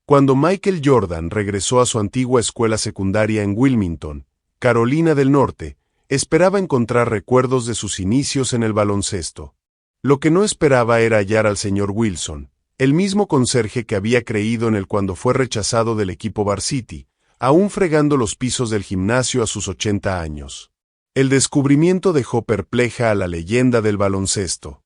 Cuando Michael Jordan regresó a su antigua escuela secundaria en Wilmington, Carolina del Norte, esperaba encontrar recuerdos de sus inicios en el baloncesto. Lo que no esperaba era hallar al señor Wilson, el mismo conserje que había creído en él cuando fue rechazado del equipo Varsity, aún fregando los pisos del gimnasio a sus 80 años. El descubrimiento dejó perpleja a la leyenda del baloncesto.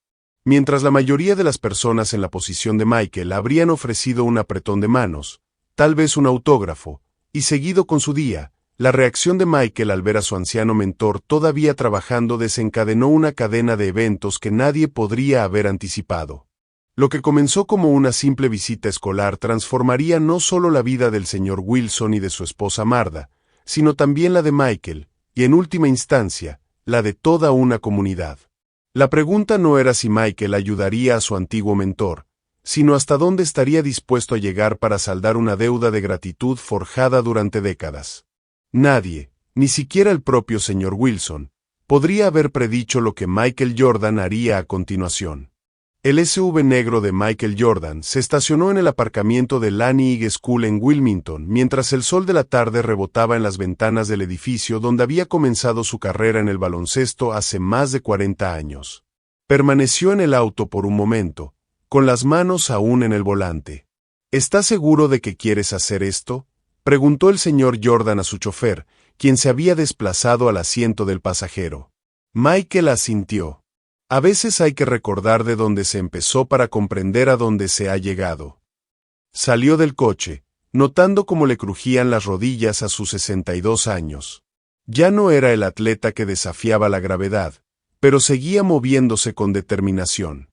Mientras la mayoría de las personas en la posición de Michael habrían ofrecido un apretón de manos, tal vez un autógrafo, y seguido con su día, la reacción de Michael al ver a su anciano mentor todavía trabajando desencadenó una cadena de eventos que nadie podría haber anticipado. Lo que comenzó como una simple visita escolar transformaría no solo la vida del señor Wilson y de su esposa Marda, sino también la de Michael, y en última instancia, la de toda una comunidad. La pregunta no era si Michael ayudaría a su antiguo mentor, sino hasta dónde estaría dispuesto a llegar para saldar una deuda de gratitud forjada durante décadas. Nadie, ni siquiera el propio señor Wilson, podría haber predicho lo que Michael Jordan haría a continuación. El SUV negro de Michael Jordan se estacionó en el aparcamiento de Laney High School en Wilmington mientras el sol de la tarde rebotaba en las ventanas del edificio donde había comenzado su carrera en el baloncesto hace más de 40 años. Permaneció en el auto por un momento, con las manos aún en el volante. ¿Estás seguro de que quieres hacer esto?, preguntó el señor Jordan a su chofer, quien se había desplazado al asiento del pasajero. Michael asintió. A veces hay que recordar de dónde se empezó para comprender a dónde se ha llegado. Salió del coche, notando cómo le crujían las rodillas a sus 62 años. Ya no era el atleta que desafiaba la gravedad, pero seguía moviéndose con determinación.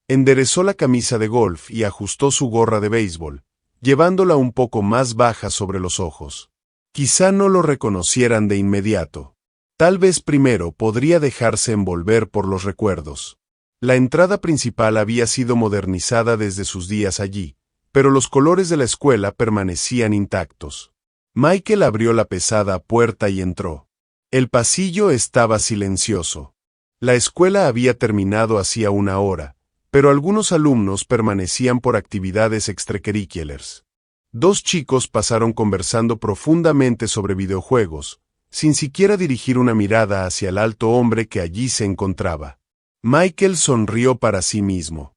Enderezó la camisa de golf y ajustó su gorra de béisbol, llevándola un poco más baja sobre los ojos. Quizá no lo reconocieran de inmediato. Tal vez primero podría dejarse envolver por los recuerdos. La entrada principal había sido modernizada desde sus días allí, pero los colores de la escuela permanecían intactos. Michael abrió la pesada puerta y entró. El pasillo estaba silencioso. La escuela había terminado hacía una hora, pero algunos alumnos permanecían por actividades extracurriculares. Dos chicos pasaron conversando profundamente sobre videojuegos, sin siquiera dirigir una mirada hacia el alto hombre que allí se encontraba. Michael sonrió para sí mismo.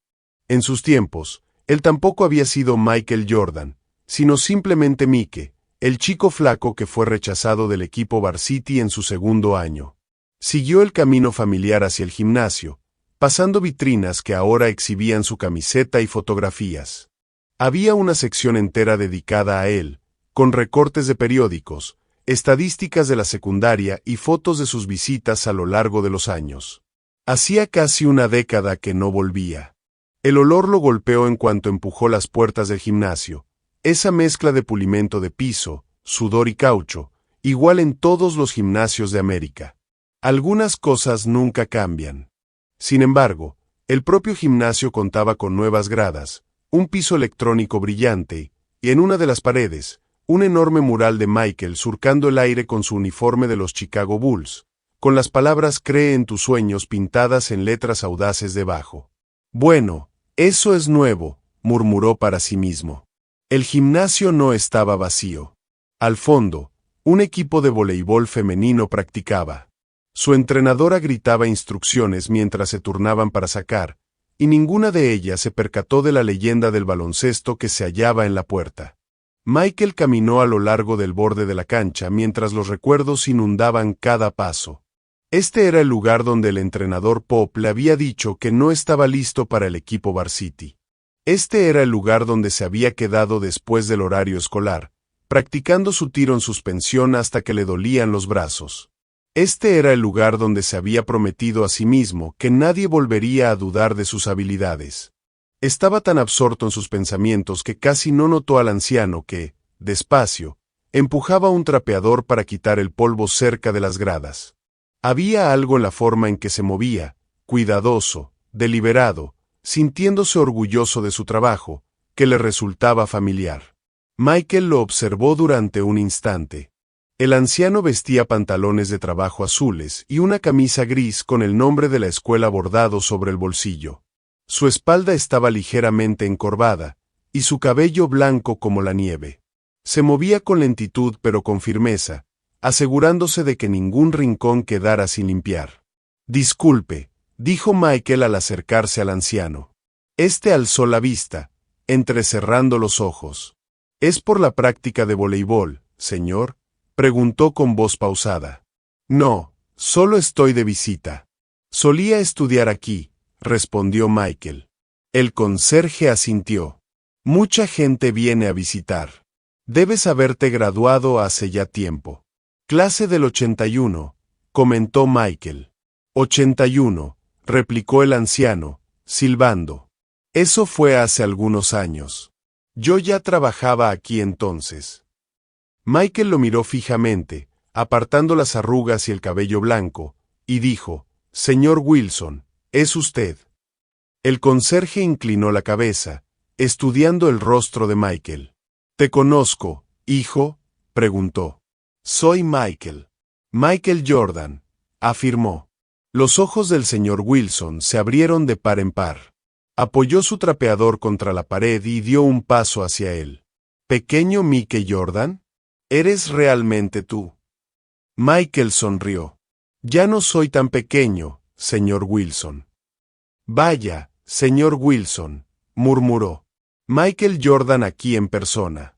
En sus tiempos, él tampoco había sido Michael Jordan, sino simplemente Mike, el chico flaco que fue rechazado del equipo Varsity en su segundo año. Siguió el camino familiar hacia el gimnasio, pasando vitrinas que ahora exhibían su camiseta y fotografías. Había una sección entera dedicada a él, con recortes de periódicos, estadísticas de la secundaria y fotos de sus visitas a lo largo de los años. Hacía casi una década que no volvía. El olor lo golpeó en cuanto empujó las puertas del gimnasio, esa mezcla de pulimento de piso, sudor y caucho, igual en todos los gimnasios de América. Algunas cosas nunca cambian. Sin embargo, el propio gimnasio contaba con nuevas gradas, un piso electrónico brillante, y en una de las paredes, un enorme mural de Michael surcando el aire con su uniforme de los Chicago Bulls, con las palabras «Cree en tus sueños» pintadas en letras audaces debajo. Bueno, eso es nuevo, murmuró para sí mismo. El gimnasio no estaba vacío. Al fondo, un equipo de voleibol femenino practicaba. Su entrenadora gritaba instrucciones mientras se turnaban para sacar, y ninguna de ellas se percató de la leyenda del baloncesto que se hallaba en la puerta. Michael caminó a lo largo del borde de la cancha mientras los recuerdos inundaban cada paso. Este era el lugar donde el entrenador Pop le había dicho que no estaba listo para el equipo Varsity. Este era el lugar donde se había quedado después del horario escolar, practicando su tiro en suspensión hasta que le dolían los brazos. Este era el lugar donde se había prometido a sí mismo que nadie volvería a dudar de sus habilidades. Estaba tan absorto en sus pensamientos que casi no notó al anciano que, despacio, empujaba un trapeador para quitar el polvo cerca de las gradas. Había algo en la forma en que se movía, cuidadoso, deliberado, sintiéndose orgulloso de su trabajo, que le resultaba familiar. Michael lo observó durante un instante. El anciano vestía pantalones de trabajo azules y una camisa gris con el nombre de la escuela bordado sobre el bolsillo. Su espalda estaba ligeramente encorvada, y su cabello blanco como la nieve. Se movía con lentitud pero con firmeza, asegurándose de que ningún rincón quedara sin limpiar. Disculpe, dijo Michael al acercarse al anciano. Este alzó la vista, entrecerrando los ojos. ¿Es por la práctica de voleibol, señor?, preguntó con voz pausada. No, solo estoy de visita. Solía estudiar aquí, respondió Michael. El conserje asintió. Mucha gente viene a visitar. Debes haberte graduado hace ya tiempo. Clase del 81, comentó Michael. 81, replicó el anciano, silbando. Eso fue hace algunos años. Yo ya trabajaba aquí entonces. Michael lo miró fijamente, apartando las arrugas y el cabello blanco, y dijo, «Señor Wilson, ¿es usted?» El conserje inclinó la cabeza, estudiando el rostro de Michael. «¿Te conozco, hijo?», preguntó. «Soy Michael. Michael Jordan», afirmó. Los ojos del señor Wilson se abrieron de par en par. Apoyó su trapeador contra la pared y dio un paso hacia él. «¿Pequeño Mike Jordan? ¿Eres realmente tú?» Michael sonrió. «Ya no soy tan pequeño, señor Wilson». «Vaya, señor Wilson», murmuró. «Michael Jordan aquí en persona».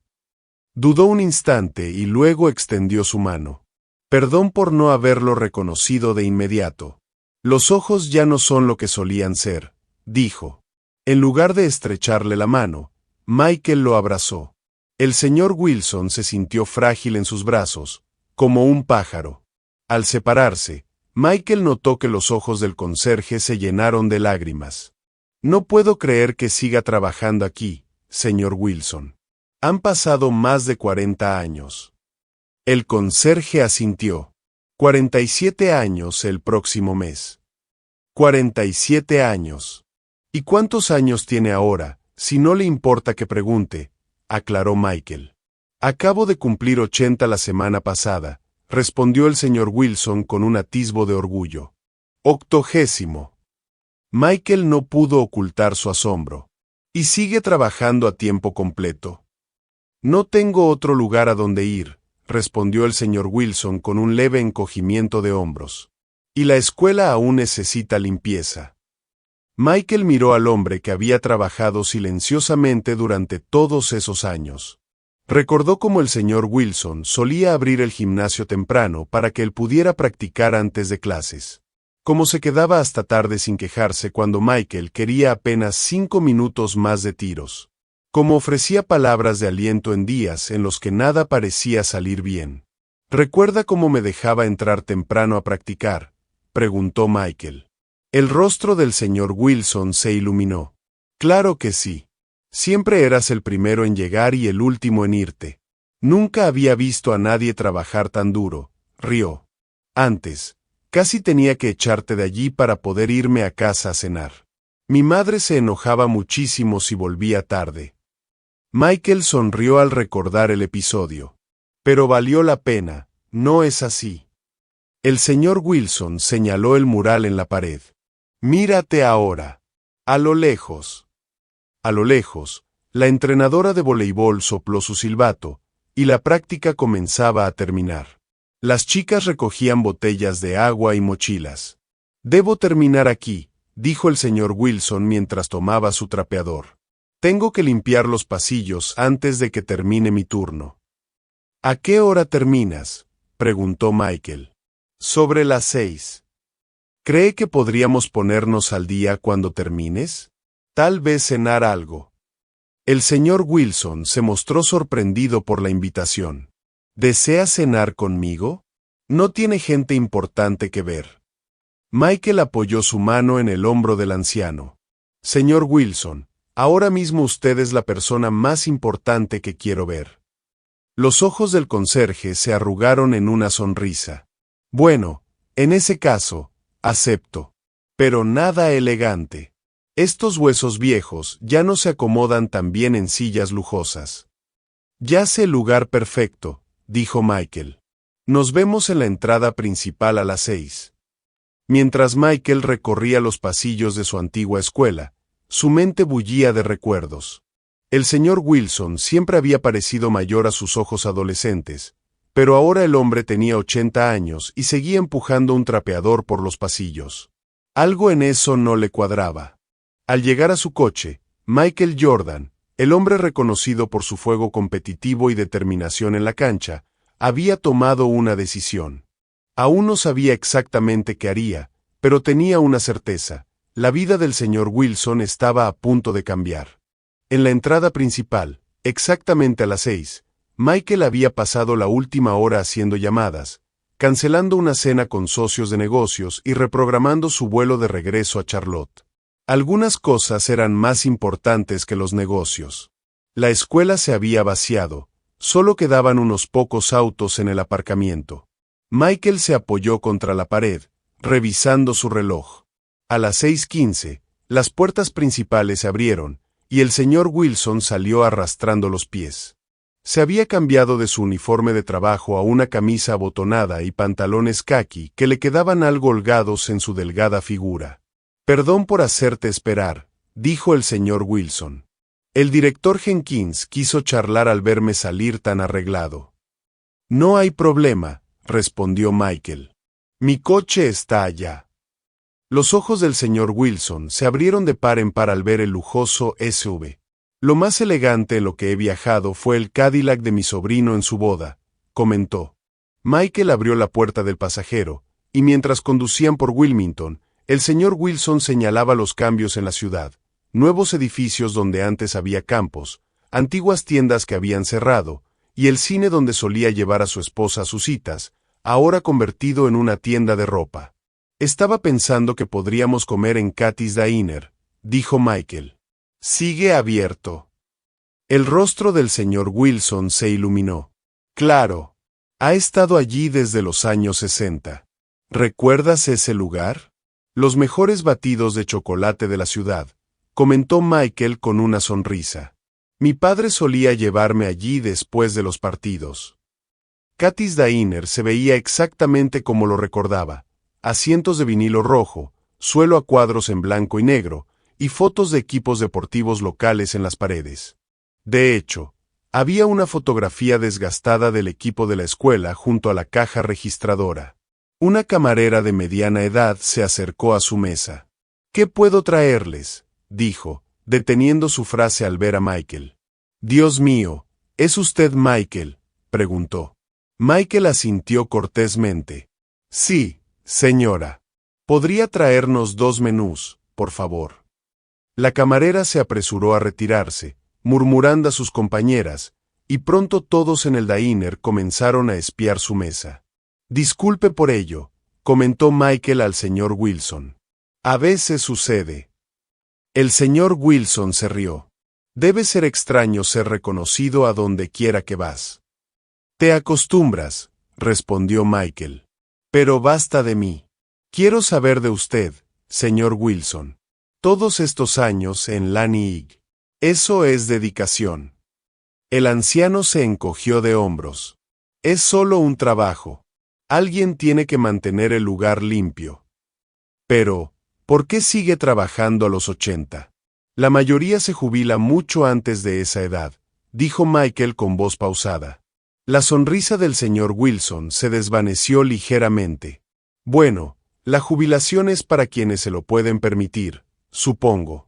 Dudó un instante y luego extendió su mano. Perdón por no haberlo reconocido de inmediato. Los ojos ya no son lo que solían ser, dijo. En lugar de estrecharle la mano, Michael lo abrazó. El señor Wilson se sintió frágil en sus brazos, como un pájaro. Al separarse, Michael notó que los ojos del conserje se llenaron de lágrimas. «No puedo creer que siga trabajando aquí, señor Wilson. Han pasado más de 40 años». El conserje asintió. 47 años el próximo mes. 47 años. ¿Y cuántos años tiene ahora, si no le importa que pregunte?, aclaró Michael. «Acabo de cumplir 80 la semana pasada», respondió el señor Wilson con un atisbo de orgullo. 80. Michael no pudo ocultar su asombro. «¿Y sigue trabajando a tiempo completo?» «No tengo otro lugar a donde ir», respondió el señor Wilson con un leve encogimiento de hombros. «Y la escuela aún necesita limpieza». Michael miró al hombre que había trabajado silenciosamente durante todos esos años. Recordó cómo el señor Wilson solía abrir el gimnasio temprano para que él pudiera practicar antes de clases. Cómo se quedaba hasta tarde sin quejarse cuando Michael quería apenas 5 minutos más de tiros. Cómo ofrecía palabras de aliento en días en los que nada parecía salir bien. «¿Recuerda cómo me dejaba entrar temprano a practicar?», preguntó Michael. El rostro del señor Wilson se iluminó. «Claro que sí. Siempre eras el primero en llegar y el último en irte. Nunca había visto a nadie trabajar tan duro», rió. «Antes, casi tenía que echarte de allí para poder irme a casa a cenar. Mi madre se enojaba muchísimo si volvía tarde». Michael sonrió al recordar el episodio. «Pero valió la pena, ¿no es así?» El señor Wilson señaló el mural en la pared. «Mírate ahora. A lo lejos». A lo lejos, la entrenadora de voleibol sopló su silbato, y la práctica comenzaba a terminar. Las chicas recogían botellas de agua y mochilas. «Debo terminar aquí», dijo el señor Wilson mientras tomaba su trapeador. «Tengo que limpiar los pasillos antes de que termine mi turno». «¿A qué hora terminas?», preguntó Michael. «Sobre las 6. ¿Cree que podríamos ponernos al día cuando termines? Tal vez cenar algo». El señor Wilson se mostró sorprendido por la invitación. «¿Desea cenar conmigo? No tiene gente importante que ver». Michael apoyó su mano en el hombro del anciano. «Señor Wilson, ahora mismo usted es la persona más importante que quiero ver». Los ojos del conserje se arrugaron en una sonrisa. «Bueno, en ese caso, acepto. Pero nada elegante. Estos huesos viejos ya no se acomodan tan bien en sillas lujosas». «Ya sé el lugar perfecto», dijo Michael. «Nos vemos en la entrada principal a las 6». Mientras Michael recorría los pasillos de su antigua escuela, su mente bullía de recuerdos. El señor Wilson siempre había parecido mayor a sus ojos adolescentes, pero ahora el hombre tenía 80 años y seguía empujando un trapeador por los pasillos. Algo en eso no le cuadraba. Al llegar a su coche, Michael Jordan, el hombre reconocido por su fuego competitivo y determinación en la cancha, había tomado una decisión. Aún no sabía exactamente qué haría, pero tenía una certeza: la vida del señor Wilson estaba a punto de cambiar. En la entrada principal, exactamente a las 6, Michael había pasado la última hora haciendo llamadas, cancelando una cena con socios de negocios y reprogramando su vuelo de regreso a Charlotte. Algunas cosas eran más importantes que los negocios. La escuela se había vaciado, solo quedaban unos pocos autos en el aparcamiento. Michael se apoyó contra la pared, revisando su reloj. A las 6:15, las puertas principales se abrieron, y el señor Wilson salió arrastrando los pies. Se había cambiado de su uniforme de trabajo a una camisa abotonada y pantalones caqui que le quedaban algo holgados en su delgada figura. «Perdón por hacerte esperar», dijo el señor Wilson. El director Jenkins quiso charlar al verme salir tan arreglado. «No hay problema», respondió Michael. «Mi coche está allá». Los ojos del señor Wilson se abrieron de par en par al ver el lujoso SUV. «Lo más elegante en lo que he viajado fue el Cadillac de mi sobrino en su boda», comentó. Michael abrió la puerta del pasajero, y mientras conducían por Wilmington, el señor Wilson señalaba los cambios en la ciudad: nuevos edificios donde antes había campos, antiguas tiendas que habían cerrado, y el cine donde solía llevar a su esposa a sus citas, ahora convertido en una tienda de ropa. «Estaba pensando que podríamos comer en Kathy's Diner», dijo Michael. «Sigue abierto». El rostro del señor Wilson se iluminó. «Claro. Ha estado allí desde los años 60. ¿Recuerdas ese lugar? Los mejores batidos de chocolate de la ciudad», comentó Michael con una sonrisa. «Mi padre solía llevarme allí después de los partidos». Kathy's Diner se veía exactamente como lo recordaba: asientos de vinilo rojo, suelo a cuadros en blanco y negro, y fotos de equipos deportivos locales en las paredes. De hecho, había una fotografía desgastada del equipo de la escuela junto a la caja registradora. Una camarera de mediana edad se acercó a su mesa. «¿Qué puedo traerles?», dijo, deteniendo su frase al ver a Michael. «Dios mío, ¿es usted Michael?», preguntó. Michael asintió cortésmente. «Sí, señora. ¿Podría traernos 2 menús, por favor?». La camarera se apresuró a retirarse, murmurando a sus compañeras, y pronto todos en el diner comenzaron a espiar su mesa. «Disculpe por ello», comentó Michael al señor Wilson. «A veces sucede». El señor Wilson se rió. «Debe ser extraño ser reconocido a donde quiera que vas». «Te acostumbras», respondió Michael. «Pero basta de mí. Quiero saber de usted, señor Wilson. Todos estos años en Laniig. Eso es dedicación». El anciano se encogió de hombros. «Es solo un trabajo. Alguien tiene que mantener el lugar limpio». «Pero, ¿por qué sigue trabajando a los 80? La mayoría se jubila mucho antes de esa edad», dijo Michael con voz pausada. La sonrisa del señor Wilson se desvaneció ligeramente. «Bueno, la jubilación es para quienes se lo pueden permitir, supongo».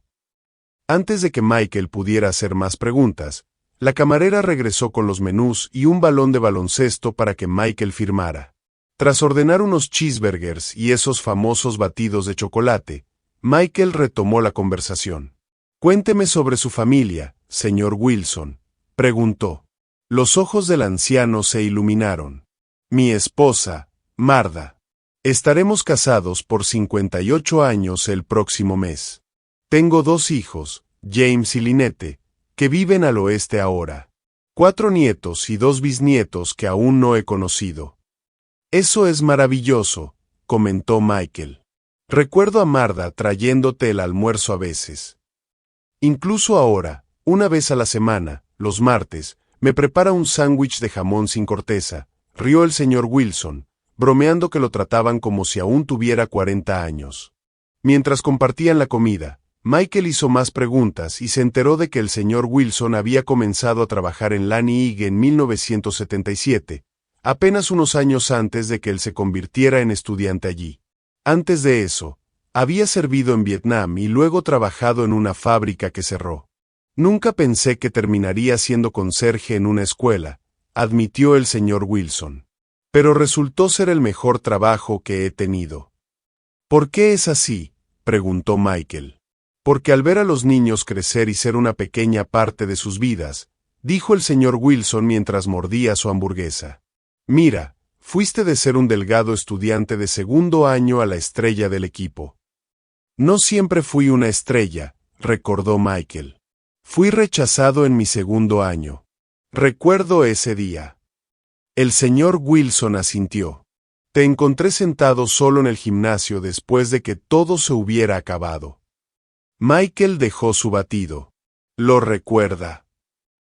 Antes de que Michael pudiera hacer más preguntas, la camarera regresó con los menús y un balón de baloncesto para que Michael firmara. Tras ordenar unos cheeseburgers y esos famosos batidos de chocolate, Michael retomó la conversación. «Cuénteme sobre su familia, señor Wilson», preguntó. Los ojos del anciano se iluminaron. «Mi esposa, Martha. Estaremos casados por 58 años el próximo mes. Tengo 2 hijos, James y Lynette, que viven al oeste ahora. 4 nietos y 2 bisnietos que aún no he conocido». «Eso es maravilloso», comentó Michael. «Recuerdo a Martha trayéndote el almuerzo a veces. Incluso ahora, una vez a la semana, los martes, me prepara un sándwich de jamón sin corteza», rió el señor Wilson, bromeando que lo trataban como si aún tuviera 40 años. Mientras compartían la comida, Michael hizo más preguntas y se enteró de que el señor Wilson había comenzado a trabajar en Lani Ig en 1977, apenas unos años antes de que él se convirtiera en estudiante allí. Antes de eso, había servido en Vietnam y luego trabajado en una fábrica que cerró. Nunca pensé que terminaría siendo conserje en una escuela, admitió el señor Wilson. Pero resultó ser el mejor trabajo que he tenido. ¿Por qué es así?, preguntó Michael. Porque al ver a los niños crecer y ser una pequeña parte de sus vidas, dijo el señor Wilson mientras mordía su hamburguesa. Mira, fuiste de ser un delgado estudiante de segundo año a la estrella del equipo. No siempre fui una estrella, recordó Michael. Fui rechazado en mi segundo año. Recuerdo ese día. El señor Wilson asintió. Te encontré sentado solo en el gimnasio después de que todo se hubiera acabado. Michael dejó su batido. ¿Lo recuerda?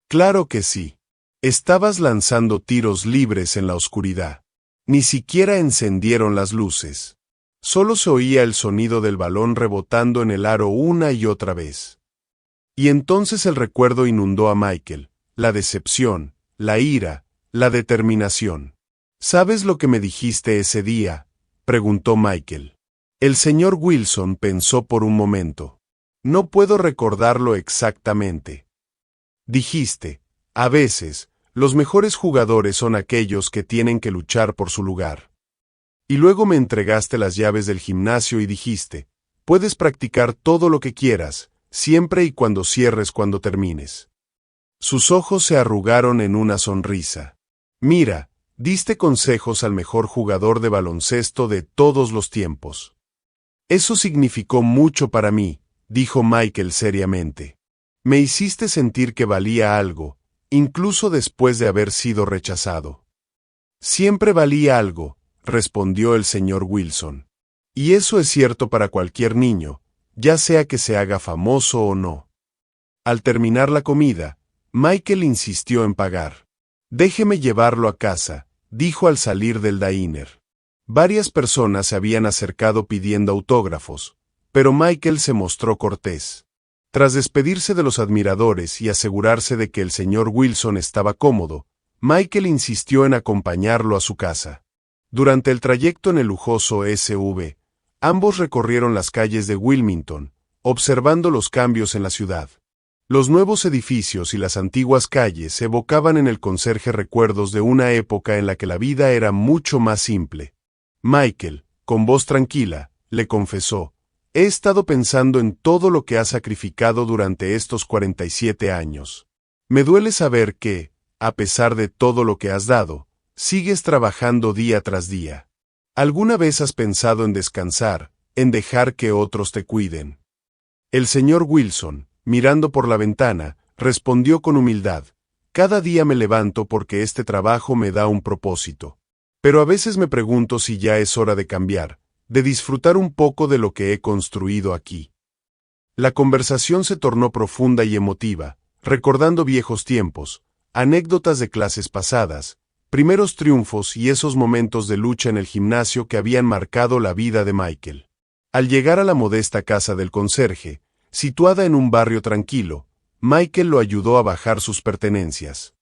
Claro que sí. Estabas lanzando tiros libres en la oscuridad. Ni siquiera encendieron las luces. Solo se oía el sonido del balón rebotando en el aro una y otra vez. Y entonces el recuerdo inundó a Michael, la decepción, la ira, la determinación. ¿Sabes lo que me dijiste ese día?, preguntó Michael. El señor Wilson pensó por un momento. No puedo recordarlo exactamente. Dijiste, a veces, los mejores jugadores son aquellos que tienen que luchar por su lugar. Y luego me entregaste las llaves del gimnasio y dijiste, puedes practicar todo lo que quieras, siempre y cuando cierres cuando termines. Sus ojos se arrugaron en una sonrisa. Mira, diste consejos al mejor jugador de baloncesto de todos los tiempos. Eso significó mucho para mí, dijo Michael seriamente. Me hiciste sentir que valía algo, incluso después de haber sido rechazado. Siempre valía algo, respondió el señor Wilson. Y eso es cierto para cualquier niño, ya sea que se haga famoso o no. Al terminar la comida, Michael insistió en pagar. Déjeme llevarlo a casa, dijo al salir del diner. Varias personas se habían acercado pidiendo autógrafos, pero Michael se mostró cortés. Tras despedirse de los admiradores y asegurarse de que el señor Wilson estaba cómodo, Michael insistió en acompañarlo a su casa. Durante el trayecto en el lujoso SUV, ambos recorrieron las calles de Wilmington, observando los cambios en la ciudad. Los nuevos edificios y las antiguas calles evocaban en el conserje recuerdos de una época en la que la vida era mucho más simple. Michael, con voz tranquila, le confesó, he estado pensando en todo lo que has sacrificado durante estos 47 años. Me duele saber que, a pesar de todo lo que has dado, sigues trabajando día tras día. ¿Alguna vez has pensado en descansar, en dejar que otros te cuiden? El señor Wilson, mirando por la ventana, respondió con humildad, cada día me levanto porque este trabajo me da un propósito. Pero a veces me pregunto si ya es hora de cambiar, de disfrutar un poco de lo que he construido aquí. La conversación se tornó profunda y emotiva, recordando viejos tiempos, anécdotas de clases pasadas, primeros triunfos y esos momentos de lucha en el gimnasio que habían marcado la vida de Michael. Al llegar a la modesta casa del conserje, situada en un barrio tranquilo, Michael lo ayudó a bajar sus pertenencias.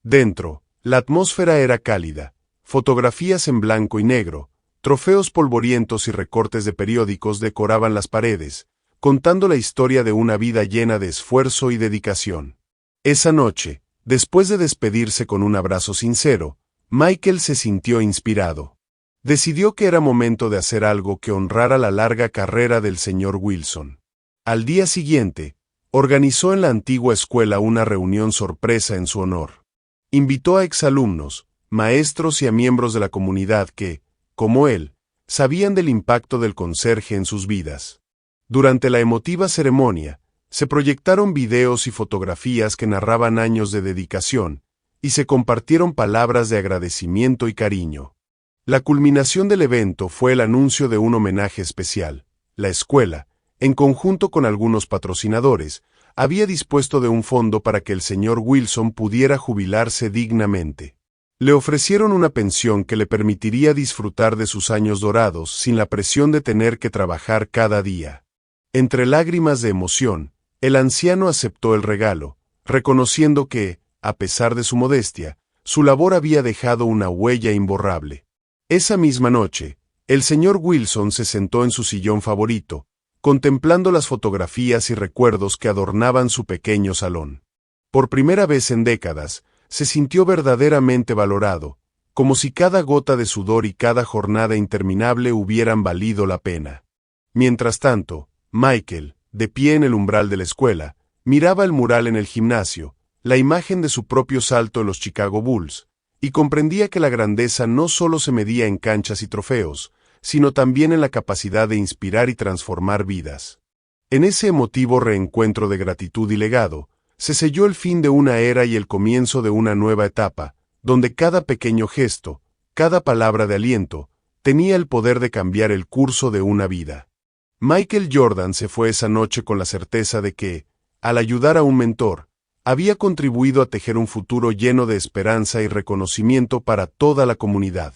Dentro, la atmósfera era cálida, fotografías en blanco y negro, trofeos polvorientos y recortes de periódicos decoraban las paredes, contando la historia de una vida llena de esfuerzo y dedicación. Esa noche, después de despedirse con un abrazo sincero, Michael se sintió inspirado. Decidió que era momento de hacer algo que honrara la larga carrera del señor Wilson. Al día siguiente, organizó en la antigua escuela una reunión sorpresa en su honor. Invitó a exalumnos, maestros y a miembros de la comunidad que, como él, sabían del impacto del conserje en sus vidas. Durante la emotiva ceremonia, se proyectaron videos y fotografías que narraban años de dedicación, y se compartieron palabras de agradecimiento y cariño. La culminación del evento fue el anuncio de un homenaje especial. La escuela, en conjunto con algunos patrocinadores, había dispuesto de un fondo para que el señor Wilson pudiera jubilarse dignamente. Le ofrecieron una pensión que le permitiría disfrutar de sus años dorados sin la presión de tener que trabajar cada día. Entre lágrimas de emoción, el anciano aceptó el regalo, reconociendo que, a pesar de su modestia, su labor había dejado una huella imborrable. Esa misma noche, el señor Wilson se sentó en su sillón favorito, contemplando las fotografías y recuerdos que adornaban su pequeño salón. Por primera vez en décadas, se sintió verdaderamente valorado, como si cada gota de sudor y cada jornada interminable hubieran valido la pena. Mientras tanto, Michael, de pie en el umbral de la escuela, miraba el mural en el gimnasio, la imagen de su propio salto en los Chicago Bulls, y comprendía que la grandeza no solo se medía en canchas y trofeos, sino también en la capacidad de inspirar y transformar vidas. En ese emotivo reencuentro de gratitud y legado, se selló el fin de una era y el comienzo de una nueva etapa, donde cada pequeño gesto, cada palabra de aliento, tenía el poder de cambiar el curso de una vida. Michael Jordan se fue esa noche con la certeza de que, al ayudar a un mentor, había contribuido a tejer un futuro lleno de esperanza y reconocimiento para toda la comunidad.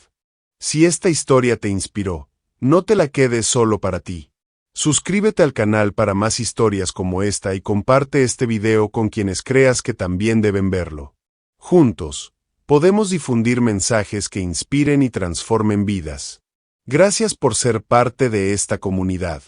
Si esta historia te inspiró, no te la quedes solo para ti. Suscríbete al canal para más historias como esta y comparte este video con quienes creas que también deben verlo. Juntos, podemos difundir mensajes que inspiren y transformen vidas. Gracias por ser parte de esta comunidad.